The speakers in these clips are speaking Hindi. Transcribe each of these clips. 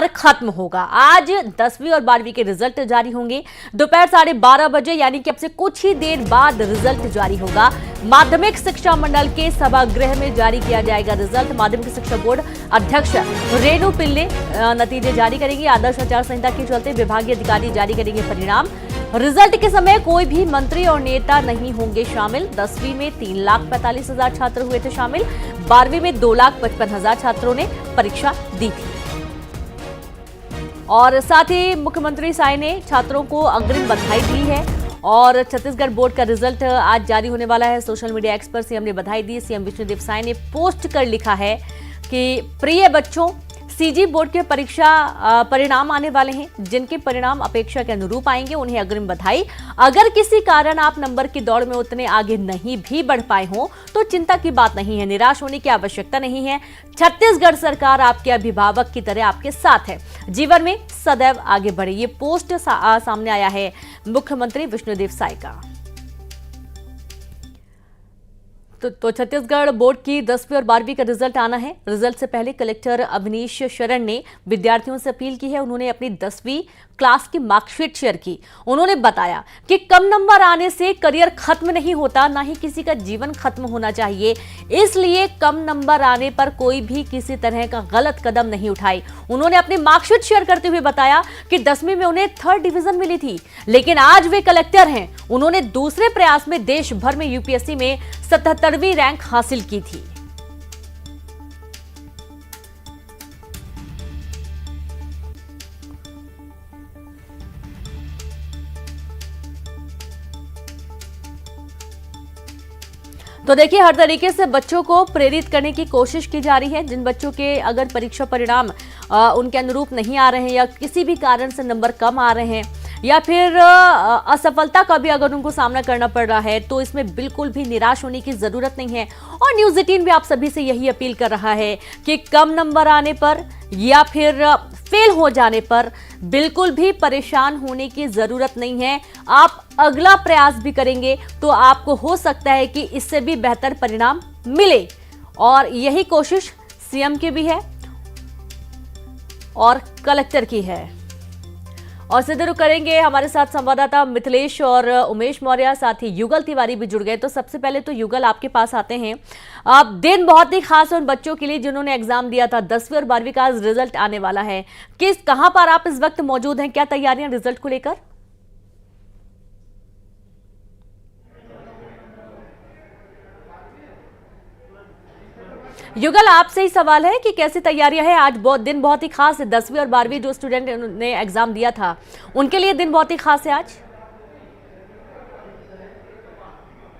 पर खत्म होगा। आज 10वीं और 12वीं के रिजल्ट जारी होंगे दोपहर 12:30 बजे, यानी कि अब से कुछ ही देर बाद रिजल्ट जारी होगा। माध्यमिक शिक्षा मंडल के सभागृह में जारी किया जाएगा रिजल्ट। माध्यमिक शिक्षा बोर्ड अध्यक्ष रेणु पिल्ले नतीजे जारी करेंगी। आदर्श आचार संहिता के चलते विभागीय अधिकारी जारी करेंगे परिणाम। रिजल्ट के समय कोई भी मंत्री और नेता नहीं होंगे शामिल। 10वीं में 3,45,000 छात्र हुए थे शामिल। 12वीं में 2,55,000 छात्रों ने परीक्षा दी थी। और साथ ही मुख्यमंत्री साय ने छात्रों को अग्रिम बधाई दी है। और छत्तीसगढ़ बोर्ड का रिजल्ट आज जारी होने वाला है। सोशल मीडिया एक्स पर सीएम ने बधाई दी। सीएम विष्णुदेव साय ने पोस्ट कर लिखा है कि प्रिय बच्चों, सीजी बोर्ड के परीक्षा परिणाम आने वाले हैं। जिनके परिणाम अपेक्षा के अनुरूप आएंगे उन्हें अग्रिम बधाई। अगर किसी कारण आप नंबर की दौड़ में उतने आगे नहीं भी बढ़ पाए हों तो चिंता की बात नहीं है, निराश होने की आवश्यकता नहीं है। छत्तीसगढ़ सरकार आपके अभिभावक की तरह आपके साथ है। जीवन में सदैव आगे बढ़े। ये पोस्ट सामने आया है मुख्यमंत्री विष्णुदेव साय का। तो छत्तीसगढ़ बोर्ड की 10वीं और 12वीं का रिजल्ट आना है। रिजल्ट से पहले कलेक्टर अवनीश शरण ने विद्यार्थियों से अपील की है। उन्होंने अपनी 10वीं क्लास की मार्कशीट शेयर की। उन्होंने बताया कि कम नंबर आने से करियर खत्म नहीं होता, ना ही किसी का जीवन खत्म होना चाहिए। इसलिए कम नंबर आने पर कोई भी किसी तरह का गलत कदम नहीं उठाए। उन्होंने अपनी मार्कशीट शेयर करते हुए बताया कि 10वीं में उन्हें 3rd डिवीजन मिली थी, लेकिन आज वे कलेक्टर हैं। उन्होंने दूसरे प्रयास में देश भर में यूपीएससी में 77वीं रैंक हासिल की थी। तो देखिए, हर तरीके से बच्चों को प्रेरित करने की कोशिश की जा रही है। जिन बच्चों के अगर परीक्षा परिणाम उनके अनुरूप नहीं आ रहे हैं या किसी भी कारण से नंबर कम आ रहे हैं या फिर असफलता का भी अगर उनको सामना करना पड़ रहा है तो इसमें बिल्कुल भी निराश होने की जरूरत नहीं है। और न्यूज़ 18 भी आप सभी से यही अपील कर रहा है कि कम नंबर आने पर या फिर फेल हो जाने पर बिल्कुल भी परेशान होने की जरूरत नहीं है। आप अगला प्रयास भी करेंगे तो आपको हो सकता है कि इससे भी बेहतर परिणाम मिले। और यही कोशिश सीएम की भी है और कलेक्टर की है। और सीधे रुख करेंगे हमारे साथ संवाददाता मिथिलेश और उमेश मौर्य, साथ ही युगल तिवारी भी जुड़ गए। तो सबसे पहले तो युगल, आपके पास आते हैं। अब दिन बहुत ही खास है उन बच्चों के लिए जिन्होंने एग्जाम दिया था। 10वीं और 12वीं का रिजल्ट आने वाला है। कहां पर आप इस वक्त मौजूद हैं? क्या तैयारियां रिजल्ट को लेकर? युगल, आपसे ही सवाल है कि कैसी तैयारियां हैं? आज दिन बहुत ही खास है। 10वीं और 12वीं जो स्टूडेंट ने एग्जाम दिया था उनके लिए दिन बहुत ही खास है आज।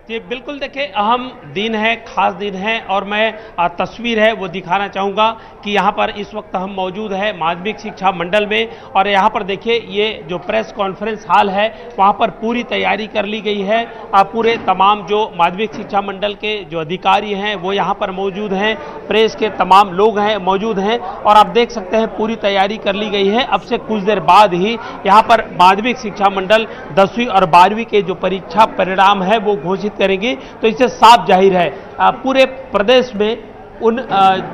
जी बिल्कुल, देखिए अहम दिन है, खास दिन है। और मैं तस्वीर है वो दिखाना चाहूँगा कि यहाँ पर इस वक्त हम मौजूद है माध्यमिक शिक्षा मंडल में। और यहाँ पर देखिए ये जो प्रेस कॉन्फ्रेंस हॉल है वहाँ पर पूरी तैयारी कर ली गई है। पूरे तमाम जो माध्यमिक शिक्षा मंडल के जो अधिकारी हैं वो यहाँ पर मौजूद हैं, प्रेस के तमाम लोग हैं मौजूद हैं। और आप देख सकते हैं पूरी तैयारी कर ली गई है। अब से कुछ देर बाद ही यहाँ पर माध्यमिक शिक्षा मंडल 10वीं और 12वीं के जो परीक्षा परिणाम है वो घोषित करेंगे। तो इससे साफ जाहिर है पूरे प्रदेश में उन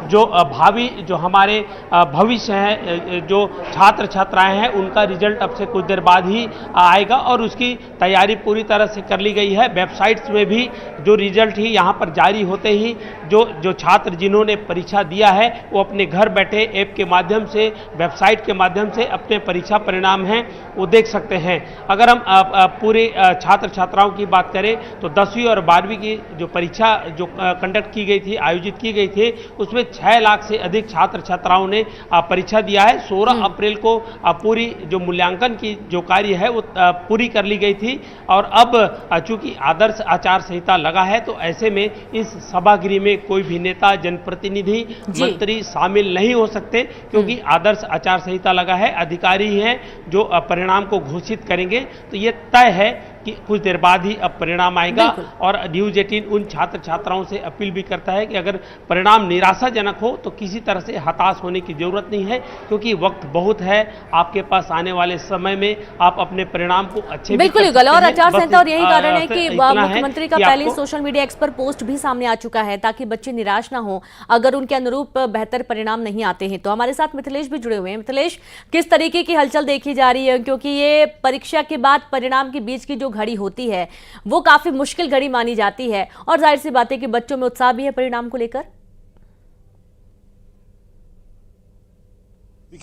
जो भावी जो हमारे भविष्य हैं, जो छात्र छात्राएं हैं, उनका रिजल्ट अब से कुछ देर बाद ही आएगा। और उसकी तैयारी पूरी तरह से कर ली गई है। वेबसाइट्स में भी जो रिजल्ट ही यहाँ पर जारी होते ही जो छात्र जिन्होंने परीक्षा दिया है वो अपने घर बैठे ऐप के माध्यम से, वेबसाइट के माध्यम से अपने परीक्षा परिणाम हैं वो देख सकते हैं। अगर हम पूरे छात्र छात्राओं की बात करें तो 10वीं और 12वीं की जो परीक्षा जो कंडक्ट की गई थी, आयोजित की गई थी, उसमें 6 लाख से अधिक छात्र छात्राओं ने परीक्षा दिया है। 16 अप्रैल को पूरी जो मूल्यांकन की जो कार्य है वो पूरी कर ली गई थी। और अब चूंकि आदर्श आचार संहिता लगा है तो ऐसे में इस सभागृह में कोई भी नेता, जनप्रतिनिधि, मंत्री शामिल नहीं हो सकते, क्योंकि आदर्श आचार संहिता लगा है। अधिकारी हैं जो परिणाम को घोषित करेंगे। तो ये तय है कि कुछ देर बाद ही अब परिणाम आएगा। बिल्कुल। और न्यूज़ 18 उन छात्र छात्राओं से अपील भी करता है कि अगर परिणाम निराशाजनक हो तो किसी तरह से हताश होने की जरूरत नहीं है, क्योंकि वक्त बहुत है आपके पास। आने वाले समय में आप अपने परिणाम को अच्छे भी बिल्कुल कर युगल, सकते और हैं। आचार बस संहिता और यही कारण है कि इतना है मुख्यमंत्री का कि पहले आपको सोशल मीडिया एक्स पर पोस्ट भी सामने आ चुका है ताकि बच्चे निराश ना हो अगर उनके अनुरूप बेहतर परिणाम नहीं आते हैं। तो हमारे साथ मिथिलेश भी जुड़े हुए हैं। मिथिलेश, किस तरीके की हलचल देखी जा रही है, क्योंकि ये परीक्षा के बाद परिणाम के बीच की जो घड़ी होती है वो काफी मुश्किल घड़ी मानी जाती है, और जाहिर सी बात है कि बच्चों में उत्साह भी है परिणाम को लेकर।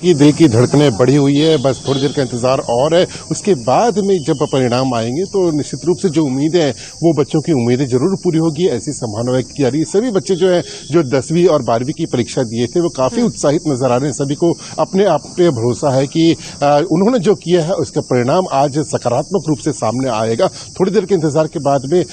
की दिल की धड़कनें बढ़ी हुई है, बस थोड़ी देर का इंतजार और है। उसके बाद में जब परिणाम आएंगे तो निश्चित रूप से जो उम्मीदें हैं वो बच्चों की उम्मीदें जरूर पूरी होगी, ऐसी संभावना व्यक्त की जा रही है। सभी बच्चे जो है जो 10वीं और 12वीं की परीक्षा दिए थे वो काफी उत्साहित नजर आ रहे हैं। सभी को अपने आप पे भरोसा है कि उन्होंने जो किया है उसका परिणाम आज सकारात्मक रूप से सामने आएगा। थोड़ी देर के इंतजार के बाद में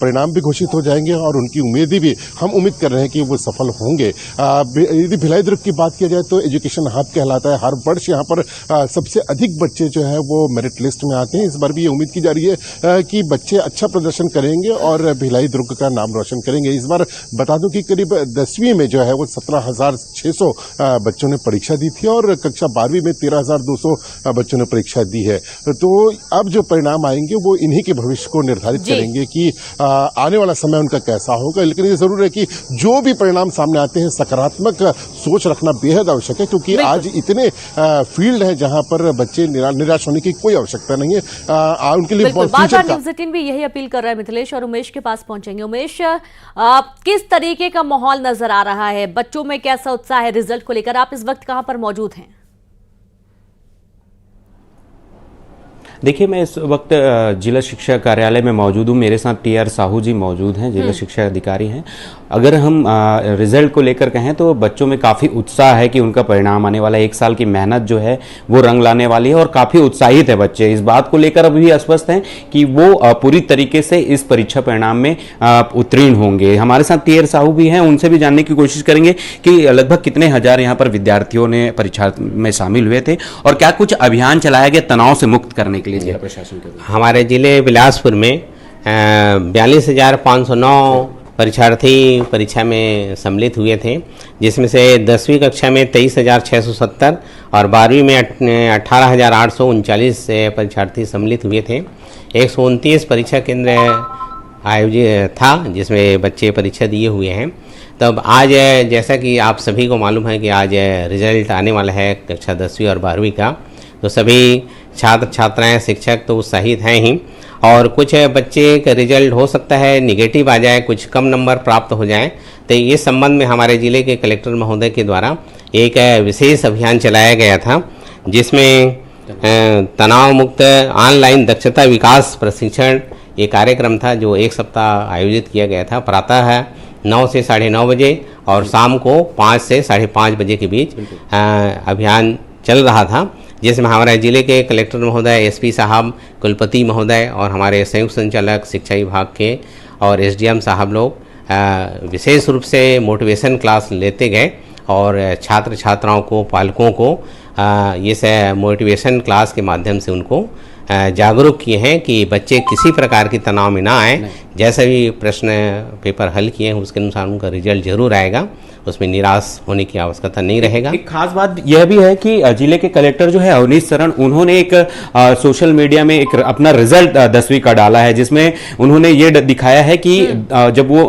परिणाम भी घोषित हो जाएंगे और उनकी उम्मीदें भी हम उम्मीद कर रहे हैं कि वो सफल होंगे। यदि भिलाई दुर्ग की बात की जाए तो एजुकेशन हब कहलाता है। हर वर्ष यहाँ पर सबसे अधिक बच्चे जो है वो मेरिट लिस्ट में आते हैं। इस बार भी ये उम्मीद की जा रही है कि बच्चे अच्छा प्रदर्शन करेंगे और भिलाई दुर्ग का नाम रोशन करेंगे। इस बार बता दूं कि करीब 10वीं में जो है वो 17,600 बच्चों ने परीक्षा दी थी और कक्षा 12वीं में 13,200 बच्चों ने परीक्षा दी है। तो अब जो परिणाम आएंगे वो इन्हीं के भविष्य को निर्धारित करेंगे कि आने वाला समय उनका कैसा होगा। लेकिन ये जरूर है कि जो भी परिणाम सामने आते हैं सकारात्मक सोच रखना बेहद आवश्यक है, क्योंकि आज इतने फील्ड हैं जहां पर बच्चे निराश होने की कोई आवश्यकता नहीं है। उनके लिए बार-बार न्यूज़ 18 भी यही अपील कर रहा है। मिथिलेश और उमेश के पास पहुंचेंगे। उमेश, किस तरीके का माहौल नजर आ रहा है, बच्चों में कैसा उत्साह है रिजल्ट को लेकर? आप इस वक्त कहां पर मौजूद हैं? देखिए, मैं इस वक्त जिला शिक्षा कार्यालय में मौजूद हूँ। मेरे साथ टीआर साहू जी मौजूद हैं, जिला शिक्षा अधिकारी हैं। अगर हम रिजल्ट को लेकर कहें तो बच्चों में काफ़ी उत्साह है कि उनका परिणाम आने वाला है। 1 साल की मेहनत जो है वो रंग लाने वाली है और काफ़ी उत्साहित है बच्चे। इस बात को लेकर अभी अस्वस्थ हैं कि वो पूरी तरीके से इस परीक्षा परिणाम में उत्तीर्ण होंगे। हमारे साथ टीआर साहू भी हैं, उनसे भी जानने की कोशिश करेंगे कि लगभग कितने हजार यहाँ पर विद्यार्थियों ने परीक्षा में शामिल हुए थे और क्या कुछ अभियान चलाया गया तनाव से मुक्त करने के लिए जिला प्रशासन के। हमारे जिले बिलासपुर में 42,509 परीक्षार्थी परीक्षा में सम्मिलित हुए थे, जिसमें से 10वीं कक्षा में 23,670 और 12वीं में 18,839 परीक्षार्थी सम्मिलित हुए थे। 129 परीक्षा केंद्र आयोजित था जिसमें बच्चे परीक्षा दिए हुए हैं। तब आज जैसा कि आप सभी को मालूम है कि आज रिजल्ट आने वाला है कक्षा 10वीं और 12वीं का, तो सभी छात्र छात्राएं शिक्षक तो उत्साहित हैं ही, और कुछ बच्चे का रिजल्ट हो सकता है निगेटिव आ जाए, कुछ कम नंबर प्राप्त हो जाए। तो इस संबंध में हमारे ज़िले के कलेक्टर महोदय के द्वारा एक विशेष अभियान चलाया गया था, जिसमें तनाव मुक्त ऑनलाइन दक्षता विकास प्रशिक्षण ये कार्यक्रम था जो 1 सप्ताह आयोजित किया गया था। प्रातः 9 से 9:30 बजे और शाम को 5 से 5:30 बजे के बीच अभियान चल रहा था, जिसमें हमारे ज़िले के कलेक्टर महोदय, एसपी साहब, कुलपति महोदय और हमारे संयुक्त संचालक शिक्षा विभाग के और एसडीएम साहब लोग विशेष रूप से मोटिवेशन क्लास लेते गए और छात्र छात्राओं को, पालकों को इस मोटिवेशन क्लास के माध्यम से उनको जागरूक किए हैं कि बच्चे किसी प्रकार की तनाव में ना आए। जैसे भी प्रश्न पेपर हल किए हैं उसके अनुसार उनका रिजल्ट जरूर आएगा, उसमें निराश होने की आवश्यकता नहीं रहेगा। एक खास बात यह भी है कि जिले के कलेक्टर जो है अवनीश शरण, उन्होंने एक सोशल मीडिया में एक अपना रिजल्ट 10वीं का डाला है, जिसमें उन्होंने ये दिखाया है कि जब वो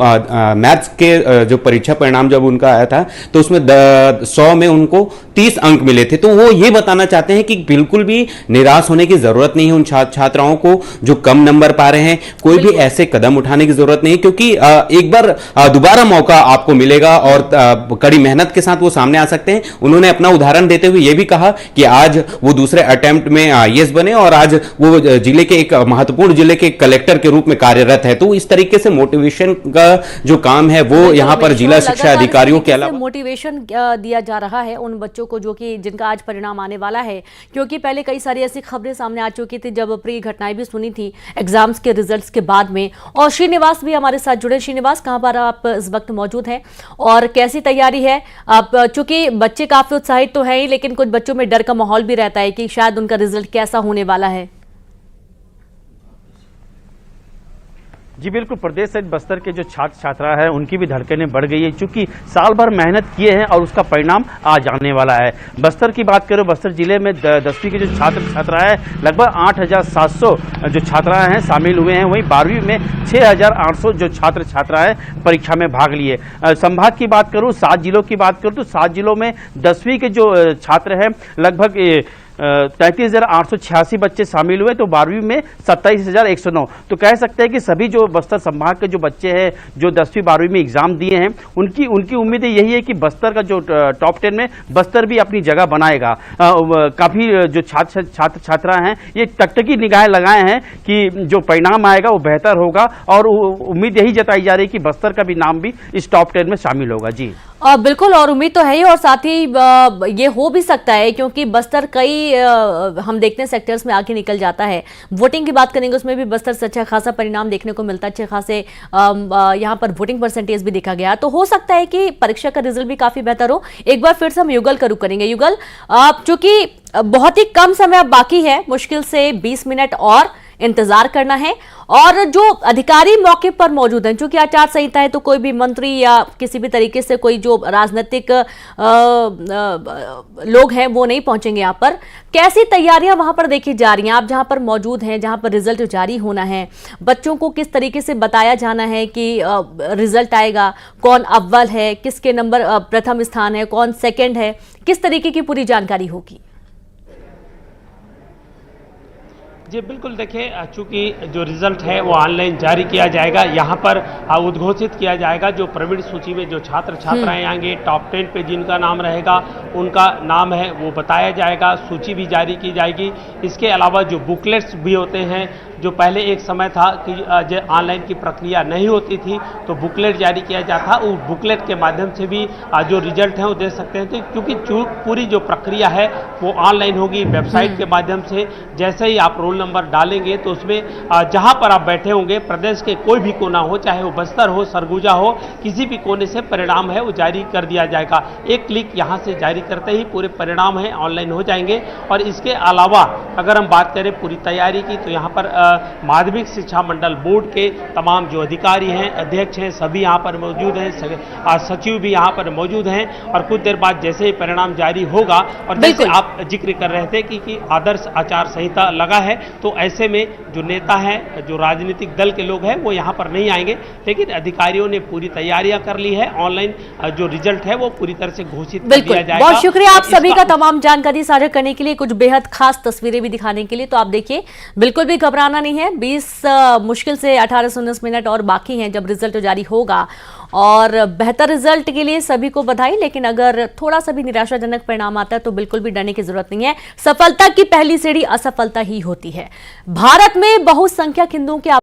मैथ्स के जो परीक्षा परिणाम जब उनका आया था तो उसमें 100 में उनको 30 अंक मिले थे। तो वो ये बताना चाहते हैं कि बिल्कुल भी निराश होने की जरूरत नहीं है उन छात्राओं को जो कम नंबर पा रहे हैं। कोई भी ऐसे कदम उठाने की जरूरत नहीं, क्योंकि एक बार दोबारा मौका आपको मिलेगा और कड़ी मेहनत के साथ वो सामने आ सकते हैं। उन्होंने अपना उदाहरण देते हुए ये भी कहा कि आज वो दूसरे अटेम्प्ट में आईएएस बने और आज वो जिले के एक महत्वपूर्ण जिले के कलेक्टर के रूप में कार्यरत है। तो इस तरीके से मोटिवेशन का जो काम है वो यहाँ पर जिला शिक्षा अधिकारियों के अलावा मोटिवेशन दिया जा रहा है उन बच्चों को जो कि जिनका आज परिणाम आने वाला है, क्योंकि पहले कई सारी ऐसी खबरें सामने आ चुकी थी जब प्री घटनाएं भी सुनी थी एग्जाम्स के रिजल्ट्स के बाद में। और श्रीनिवास भी हमारे साथ जुड़े। श्रीनिवास, कहां पर आप इस वक्त मौजूद हैं और कैसी तैयारी है? अब चूंकि बच्चे काफी उत्साहित तो हैं ही, लेकिन कुछ बच्चों में डर का माहौल भी रहता है कि शायद उनका रिजल्ट कैसा होने वाला है। जी बिल्कुल, प्रदेश सहित बस्तर के जो छात्र छात्रा है उनकी भी धड़कनें बढ़ गई है, क्योंकि साल भर मेहनत किए हैं और उसका परिणाम आज आने वाला है। बस्तर की बात करें, बस्तर जिले में 10वीं के जो छात्र छात्रा है लगभग 8,700 जो छात्राएं हैं शामिल हुए हैं। वहीं 12वीं में 6,800 जो छात्र छात्राएं परीक्षा में भाग लिए। संभाग की बात करूं, 7 जिलों की बात करूं तो 7 जिलों में 10वीं के जो छात्र हैं लगभग 33,886 बच्चे शामिल हुए, तो 12वीं में 27,109। तो कह सकते हैं कि सभी जो बस्तर संभाग के जो बच्चे हैं जो 10वीं 12वीं में एग्जाम दिए हैं उनकी उम्मीदें यही है कि बस्तर का जो टॉप 10 में बस्तर भी अपनी जगह बनाएगा। काफ़ी जो छात्र छात्रा हैं ये टकटकी निगाहें लगाए हैं कि जो परिणाम आएगा वो बेहतर होगा, और उम्मीद यही जताई जा रही है कि बस्तर का भी नाम भी इस टॉप 10 में शामिल होगा। जी बिल्कुल, और उम्मीद तो है ही, और साथ ही ये हो भी सकता है क्योंकि बस्तर कई हम देखते हैं सेक्टर्स में आगे निकल जाता है। वोटिंग की बात करेंगे उसमें भी बस्तर से अच्छा खासा परिणाम देखने को मिलता है, अच्छे खासे यहाँ पर वोटिंग परसेंटेज भी देखा गया। तो हो सकता है कि परीक्षा का रिजल्ट भी काफी बेहतर हो। एक बार फिर से हम युगल का रुख करेंगे। युगल, चूंकि बहुत ही कम समय अब बाकी है, मुश्किल से 20 मिनट और इंतजार करना है, और जो अधिकारी मौके पर मौजूद हैं, चूंकि आचार संहिता है तो कोई भी मंत्री या किसी भी तरीके से कोई जो राजनीतिक लोग हैं वो नहीं पहुंचेंगे यहाँ पर। कैसी तैयारियां वहां पर देखी जा रही हैं? आप जहां पर मौजूद हैं, जहां पर रिजल्ट जारी होना है, बच्चों को किस तरीके से बताया जाना है कि रिजल्ट आएगा, कौन अव्वल है, किसके नंबर प्रथम स्थान है, कौन सेकेंड है, किस तरीके की पूरी जानकारी होगी? जी बिल्कुल, देखिए चूंकि जो रिजल्ट है वो ऑनलाइन जारी किया जाएगा, यहाँ पर उद्घोषित किया जाएगा जो प्रवीण सूची में जो छात्र छात्राएं आएंगे, टॉप 10 पे जिनका नाम रहेगा उनका नाम है वो बताया जाएगा, सूची भी जारी की जाएगी। इसके अलावा जो बुकलेट्स भी होते हैं, जो पहले एक समय था कि ऑनलाइन की प्रक्रिया नहीं होती थी तो बुकलेट जारी किया जाता, उस बुकलेट के माध्यम से भी जो रिजल्ट है वो दे सकते हैं। तो क्योंकि पूरी जो प्रक्रिया है वो ऑनलाइन होगी, वेबसाइट के माध्यम से। जैसे ही आप रोल नंबर डालेंगे तो उसमें जहां पर आप बैठे होंगे, प्रदेश के कोई भी कोना हो, चाहे वो बस्तर हो, सरगुजा हो, किसी भी कोने से परिणाम है वो जारी कर दिया जाएगा। एक क्लिक यहां से जारी करते ही पूरे परिणाम है ऑनलाइन हो जाएंगे। और इसके अलावा अगर हम बात करें पूरी तैयारी की, तो यहाँ पर माध्यमिक शिक्षा मंडल बोर्ड के तमाम जो अधिकारी हैं, अध्यक्ष हैं, सभी यहाँ पर मौजूद हैं, सचिव भी यहाँ पर मौजूद हैं। और कुछ देर बाद जैसे ही परिणाम जारी होगा, और जैसे आप जिक्र कर रहे थे कि आदर्श आचार संहिता लगा है, तो ऐसे में जो नेता हैं, जो राजनीतिक दल के लोग हैं वो यहाँ पर नहीं आएंगे, लेकिन अधिकारियों ने पूरी तैयारियां कर ली है। ऑनलाइन जो रिजल्ट है वो पूरी तरह से घोषित कर दिया जाएगा। बहुत शुक्रिया आप सभी का तमाम जानकारी साझा करने के लिए, कुछ बेहद खास तस्वीरें भी दिखाने के लिए। तो आप देखिए, बिल्कुल भी घबराना नहीं है। 20 मुश्किल से 18 से 19 मिनट और बाकी हैं जब रिजल्ट जारी होगा, और बेहतर रिजल्ट के लिए सभी को बधाई। लेकिन अगर थोड़ा सा भी निराशाजनक परिणाम आता है तो बिल्कुल भी डरने की जरूरत नहीं है। सफलता की पहली सीढ़ी असफलता ही होती है। भारत में बहुसंख्यक हिंदुओं के